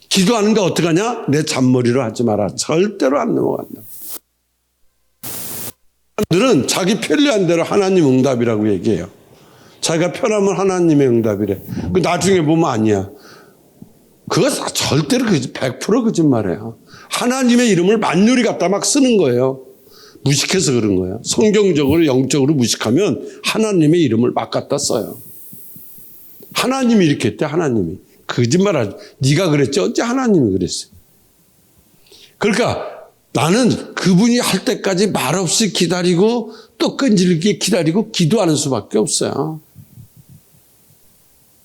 기도하는데 어떡하냐? 내 잔머리로 하지 마라. 절대로 안 넘어간다. 사람들은 자기 편리한 대로 하나님 응답이라고 얘기해요. 자기가 편하면 하나님의 응답이래. 그 나중에 보면 아니야. 그거 절대로 100% 거짓말이에요. 하나님의 이름을 만유리 갖다 막 쓰는 거예요. 무식해서 그런 거예요. 성경적으로 영적으로 무식하면 하나님의 이름을 막 갖다 써요. 하나님이 이렇게 했대. 하나님이. 거짓말하지. 네가 그랬지. 어째 하나님이 그랬어요. 그러니까 나는 그분이 할 때까지 말없이 기다리고 또 끈질기게 기다리고 기도하는 수밖에 없어요.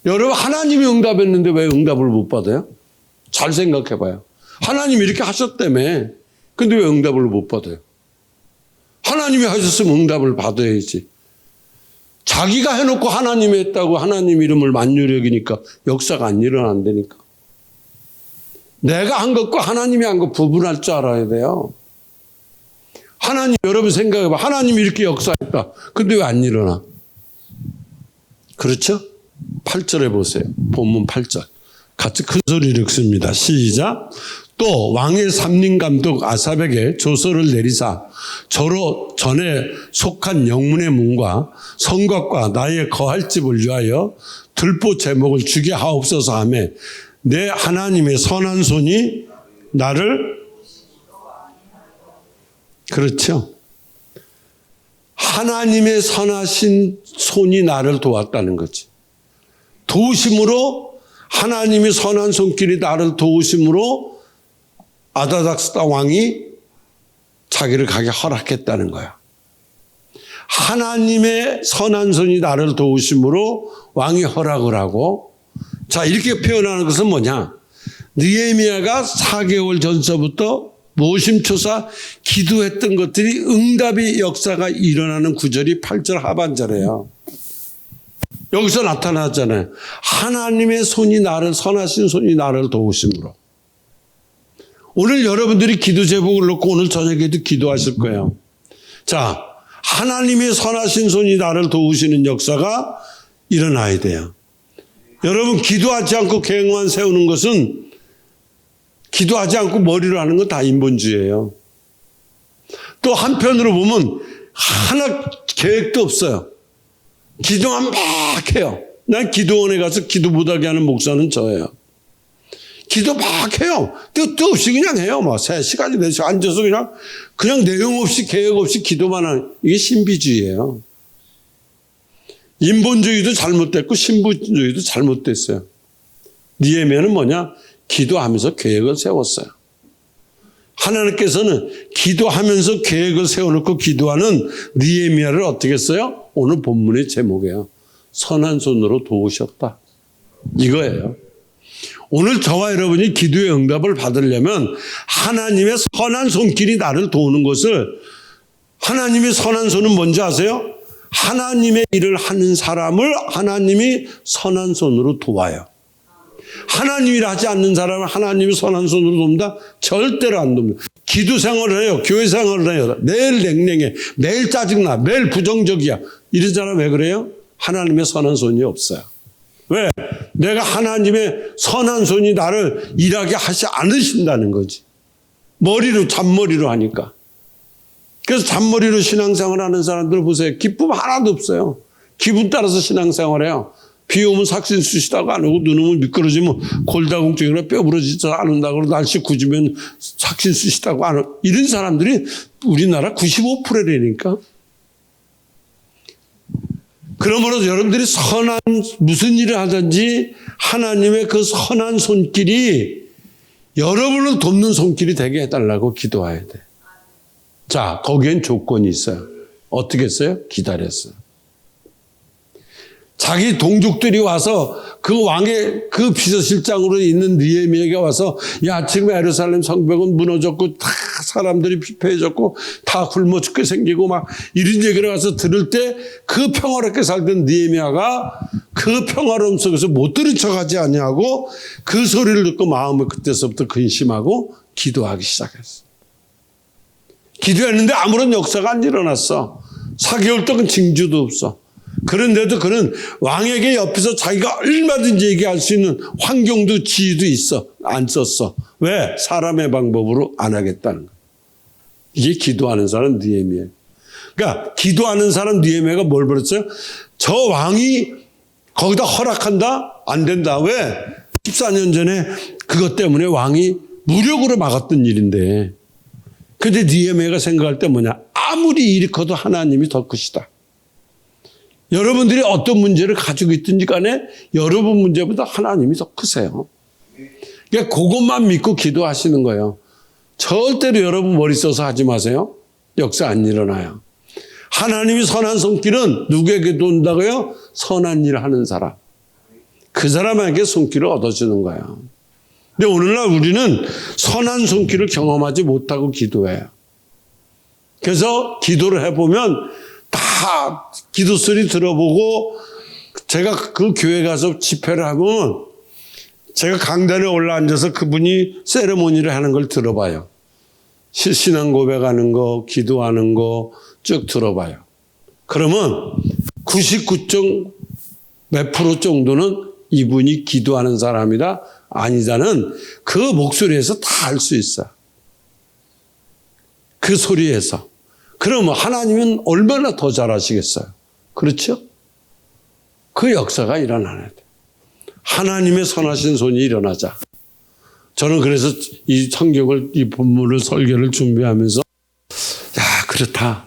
여러분, 하나님이 응답했는데 왜 응답을 못 받아요? 잘 생각해 봐요. 하나님이 이렇게 하셨다며. 근데 왜 응답을 못 받아요? 하나님이 하셨으면 응답을 받아야지. 자기가 해놓고 하나님이 했다고 하나님 이름을 만유리 여기니까 역사가 안 일어난다니까. 내가 한 것과 하나님이 한 것 구분할 줄 알아야 돼요. 하나님, 여러분 생각해봐. 하나님이 이렇게 역사했다. 근데 왜 안 일어나? 그렇죠? 8절에 보세요. 본문 8절. 같이 큰 소리를 읽습니다. 시작. 또 왕의 삼림감독 아삽에게 조서를 내리사 저로 전에 속한 영문의 문과 성곽과 나의 거할 집을 위하여 들보 제목을 주게 하옵소서 하며 내 하나님의 선한 손이 나를 그렇죠. 하나님의 선하신 손이 나를 도왔다는 거지. 도우심으로 하나님의 선한 손길이 나를 도우심으로 아다닥스다 왕이 자기를 가게 허락했다는 거야. 하나님의 선한 손이 나를 도우심으로 왕이 허락을 하고 자 이렇게 표현하는 것은 뭐냐. 느헤미야가 4개월 전서부터 모심초사 기도했던 것들이 응답의 역사가 일어나는 구절이 8절 하반절이에요. 여기서 나타나잖아요. 하나님의 손이 나를 선하신 손이 나를 도우심으로. 오늘 여러분들이 기도 제목을 놓고 오늘 저녁에도 기도하실 거예요. 자, 하나님의 선하신 손이 나를 도우시는 역사가 일어나야 돼요. 여러분 기도하지 않고 계획만 세우는 것은 기도하지 않고 머리로 하는 건 다 인본주의예요. 또 한편으로 보면 하나 계획도 없어요. 기도만 막 해요. 난 기도원에 가서 기도 못하게 하는 목사는 저예요. 기도 막 해요. 뜻도 없이 그냥 해요. 막 3시간이 4시간 앉아서 그냥 내용 없이 계획 없이 기도만 하는 이게 신비주의예요. 인본주의도 잘못됐고 신부주의도 잘못됐어요. 느헤미야는 뭐냐? 기도하면서 계획을 세웠어요. 하나님께서는 기도하면서 계획을 세워놓고 기도하는 느헤미야를 어떻게 했어요? 오늘 본문의 제목이에요. 선한 손으로 도우셨다. 이거예요. 오늘 저와 여러분이 기도의 응답을 받으려면 하나님의 선한 손길이 나를 도우는 것을 하나님의 선한 손은 뭔지 아세요? 하나님의 일을 하는 사람을 하나님이 선한 손으로 도와요. 하나님이 하지 않는 사람을 하나님이 선한 손으로 돕는다? 절대로 안 돕니다. 기도 생활을 해요. 교회 생활을 해요. 매일 냉랭해. 매일 짜증나. 매일 부정적이야. 이런 사람 왜 그래요? 하나님의 선한 손이 없어요. 왜? 내가 하나님의 선한 손이 나를 일하게 하지 않으신다는 거지. 머리로 잔머리로 하니까. 그래서 잔머리로 신앙생활 하는 사람들 보세요. 기쁨 하나도 없어요. 기분 따라서 신앙생활해요. 비 오면 삭신 쑤시다고 안 오고 눈 오면 미끄러지면 골다공증이나 뼈 부러지지 않는다고 날씨 굳으면 삭신 쑤시다고 안 오고 이런 사람들이 우리나라 95%라니까. 그러므로 여러분들이 선한 무슨 일을 하든지 하나님의 그 선한 손길이 여러분을 돕는 손길이 되게 해달라고 기도해야 돼. 자, 거기엔 조건이 있어요. 어떻게 했어요? 기다렸어요. 자기 동족들이 와서 그 왕의 그 비서실장으로 있는 느헤미야가 와서 야, 지금 예루살렘 성벽은 무너졌고 다 사람들이 피폐해졌고 다 굶어 죽게 생기고 막 이런 얘기를 와서 들을 때 그 평화롭게 살던 느헤미야가 그 평화로움 속에서 못 들은 척하지 않냐고 그 소리를 듣고 마음을 그때서부터 근심하고 기도하기 시작했어. 기도했는데 아무런 역사가 안 일어났어. 4개월 동안 징조도 없어. 그런데도 그는 왕에게 옆에서 자기가 얼마든지 얘기할 수 있는 환경도 지위도 있어. 안 썼어. 왜? 사람의 방법으로 안 하겠다는 거야. 이게 기도하는 사람 느헤미야. 그러니까 기도하는 사람 느헤미야가 뭘 벌였어요? 저 왕이 거기다 허락한다? 안 된다. 왜? 14년 전에 그것 때문에 왕이 무력으로 막았던 일인데. 근데 느헤미야가 생각할 때 뭐냐? 아무리 일으켜도 하나님이 더 크시다. 여러분들이 어떤 문제를 가지고 있든지 간에 여러분 문제보다 하나님이 더 크세요. 그러니까 그것만 믿고 기도하시는 거예요. 절대로 여러분 머리 써서 하지 마세요. 역사 안 일어나요. 하나님이 선한 손길은 누구에게도 온다고요? 선한 일을 하는 사람. 그 사람에게 손길을 얻어주는 거예요. 근데 오늘날 우리는 선한 손길을 경험하지 못하고 기도해요. 그래서 기도를 해보면 다 기도 소리 들어보고 제가 그 교회 가서 집회를 하면 제가 강단에 올라앉아서 그분이 세레모니를 하는 걸 들어봐요. 신앙 고백하는 거, 기도하는 거 쭉 들어봐요. 그러면 99. 몇 프로 정도는 이분이 기도하는 사람이다, 아니다는 그 목소리에서 다 알 수 있어요. 그 소리에서. 그러면 하나님은 얼마나 더 잘하시겠어요? 그렇죠? 그 역사가 일어나야 돼. 하나님의 선하신 손이 일어나자. 저는 그래서 이 성경을, 이 본문을 설교를 준비하면서 야, 그렇다.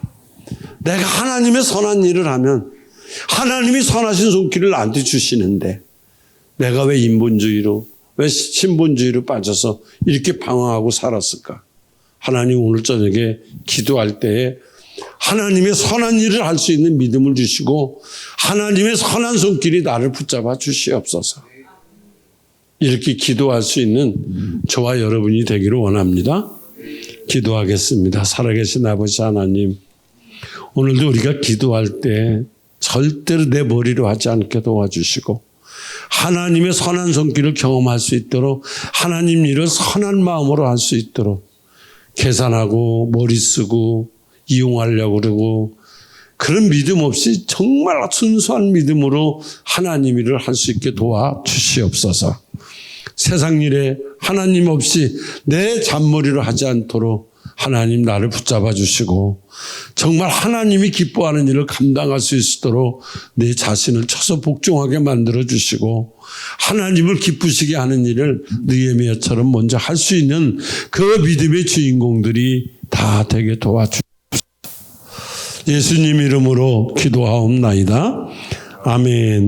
내가 하나님의 선한 일을 하면 하나님이 선하신 손길을 나한테 주시는데 내가 왜 인본주의로, 왜 신본주의로 빠져서 이렇게 방황하고 살았을까? 하나님 오늘 저녁에 기도할 때에 하나님의 선한 일을 할 수 있는 믿음을 주시고 하나님의 선한 손길이 나를 붙잡아 주시옵소서. 이렇게 기도할 수 있는 저와 여러분이 되기를 원합니다. 기도하겠습니다. 살아계신 아버지 하나님, 오늘도 우리가 기도할 때 절대로 내 머리로 하지 않게 도와주시고 하나님의 선한 손길을 경험할 수 있도록 하나님 일을 선한 마음으로 할 수 있도록 계산하고 머리 쓰고 이용하려고 그러고 그런 믿음 없이 정말 순수한 믿음으로 하나님 일을 할 수 있게 도와주시옵소서. 세상 일에 하나님 없이 내 잔머리로 하지 않도록 하나님 나를 붙잡아 주시고 정말 하나님이 기뻐하는 일을 감당할 수 있도록 내 자신을 쳐서 복종하게 만들어 주시고 하나님을 기쁘시게 하는 일을 느헤미야처럼 먼저 할 수 있는 그 믿음의 주인공들이 다 되게 도와주시옵소서. 예수님 이름으로 기도하옵나이다. 아멘.